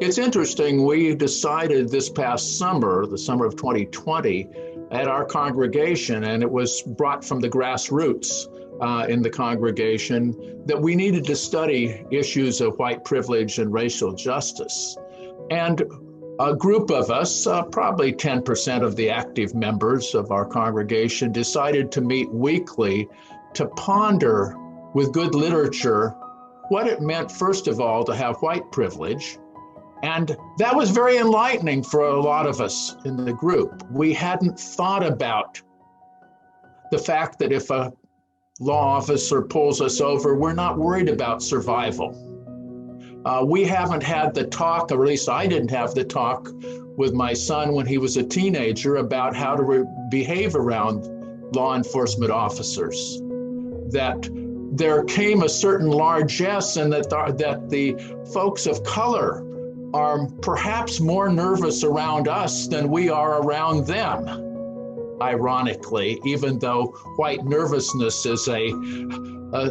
It's interesting, we decided this past summer, the summer of 2020, at our congregation, and it was brought from the grassroots in the congregation, that we needed to study issues of white privilege and racial justice. And a group of us, probably 10% of the active members of our congregation, decided to meet weekly to ponder with good literature what it meant, first of all, to have white privilege. And that was very enlightening for a lot of us in the group. We hadn't thought about the fact that if a law officer pulls us over, we're not worried about survival. We haven't had the talk, or at least I didn't have the talk with my son when he was a teenager about how to behave around law enforcement officers. That there came a certain largesse, and that the folks of color are perhaps more nervous around us than we are around them, ironically, even though white nervousness is a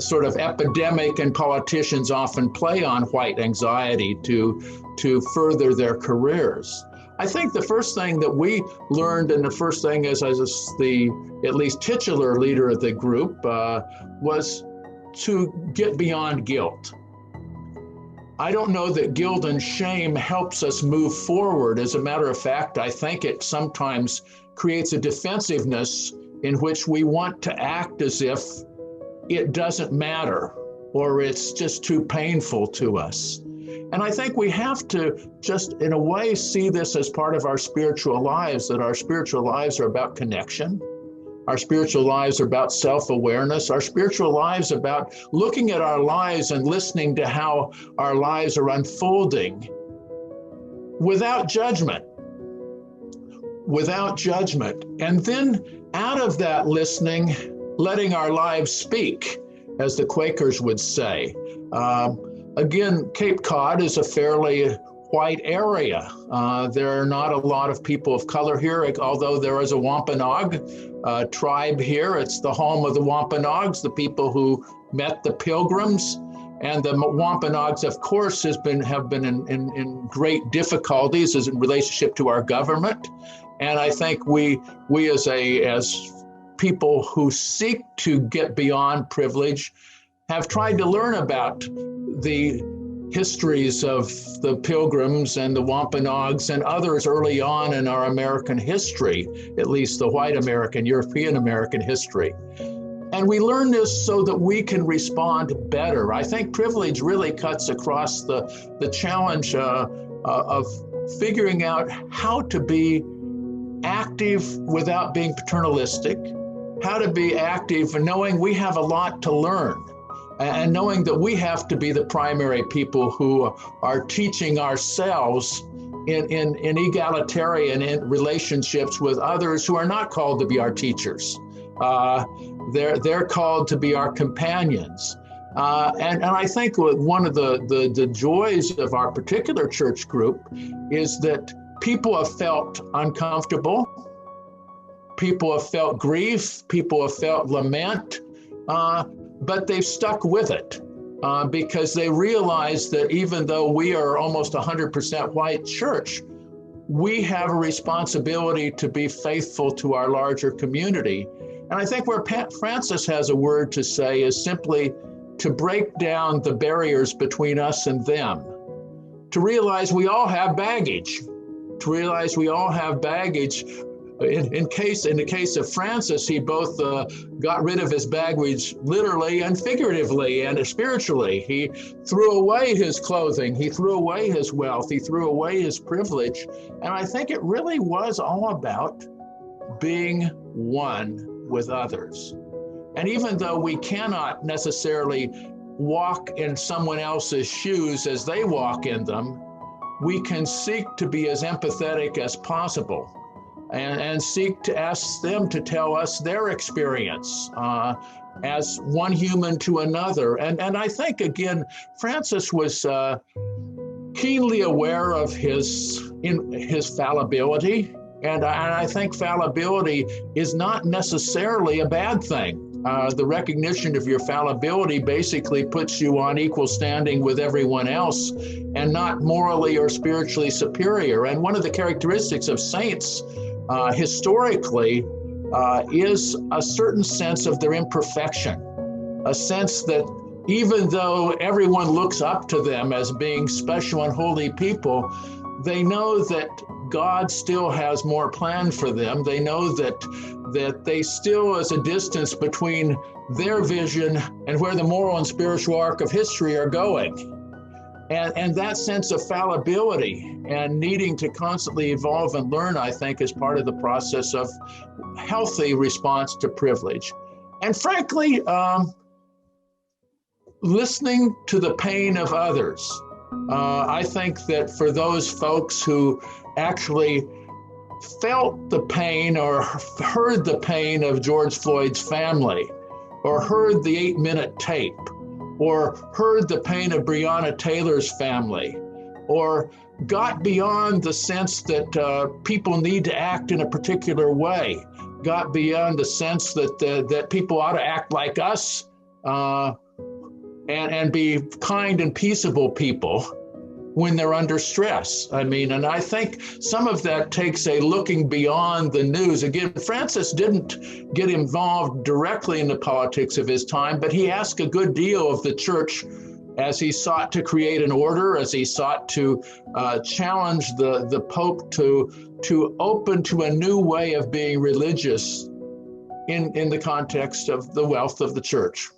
sort of epidemic, and politicians often play on white anxiety to further their careers. I think the first thing that we learned, and the first thing as the at least titular leader of the group, was to get beyond guilt. I don't know that guilt and shame helps us move forward. As a matter of fact, I think it sometimes creates a defensiveness in which we want to act as if it doesn't matter or it's just too painful to us. And I think we have to just, in a way, see this as part of our spiritual lives, that our spiritual lives are about connection. Our spiritual lives are about self-awareness. Our spiritual lives are about looking at our lives and listening to how our lives are unfolding without judgment. Without judgment. And then out of that listening, letting our lives speak, as the Quakers would say. Again, Cape Cod is a fairly white area. There are not a lot of people of color here, although there is a Wampanoag tribe here. It's the home of the Wampanoags, the people who met the Pilgrims. And the Wampanoags, of course, have been in great difficulties as in relationship to our government. And I think we as people who seek to get beyond privilege have tried to learn about the histories of the Pilgrims and the Wampanoags and others early on in our American history, at least the white American, European American history. And we learn this so that we can respond better. I think privilege really cuts across the challenge of figuring out how to be active without being paternalistic, how to be active and knowing we have a lot to learn, and knowing that we have to be the primary people who are teaching ourselves in egalitarian relationships with others who are not called to be our teachers. They're called to be our companions. And I think one of the joys of our particular church group is that people have felt uncomfortable, people have felt grief, people have felt lament, but they've stuck with it because they realize that even though we are almost 100% white church, we have a responsibility to be faithful to our larger community. And I think where Francis has a word to say is simply to break down the barriers between us and them, to realize we all have baggage, to realize we all have baggage. In the case of Francis, he both got rid of his baggage literally and figuratively and spiritually. He threw away his clothing, he threw away his wealth, he threw away his privilege. And I think it really was all about being one with others. And even though we cannot necessarily walk in someone else's shoes as they walk in them, we can seek to be as empathetic as possible. And seek to ask them to tell us their experience as one human to another. And I think, again, Francis was keenly aware of his fallibility. And I think fallibility is not necessarily a bad thing. The recognition of your fallibility basically puts you on equal standing with everyone else and not morally or spiritually superior. And one of the characteristics of saints historically is a certain sense of their imperfection, a sense that even though everyone looks up to them as being special and holy people, they know that God still has more planned for them. They know that they still is a distance between their vision and where the moral and spiritual arc of history are going. And that sense of fallibility and needing to constantly evolve and learn, I think, is part of the process of healthy response to privilege. And frankly, listening to the pain of others. I think that for those folks who actually felt the pain or heard the pain of George Floyd's family, or heard the 8-minute tape, or heard the pain of Breonna Taylor's family, or got beyond the sense that people need to act in a particular way, got beyond the sense that people ought to act like us, and be kind and peaceable people when they're under stress. I mean, and I think some of that takes a looking beyond the news. Again, Francis didn't get involved directly in the politics of his time, but he asked a good deal of the church as he sought to create an order, as he sought to challenge the Pope to open to a new way of being religious in the context of the wealth of the church.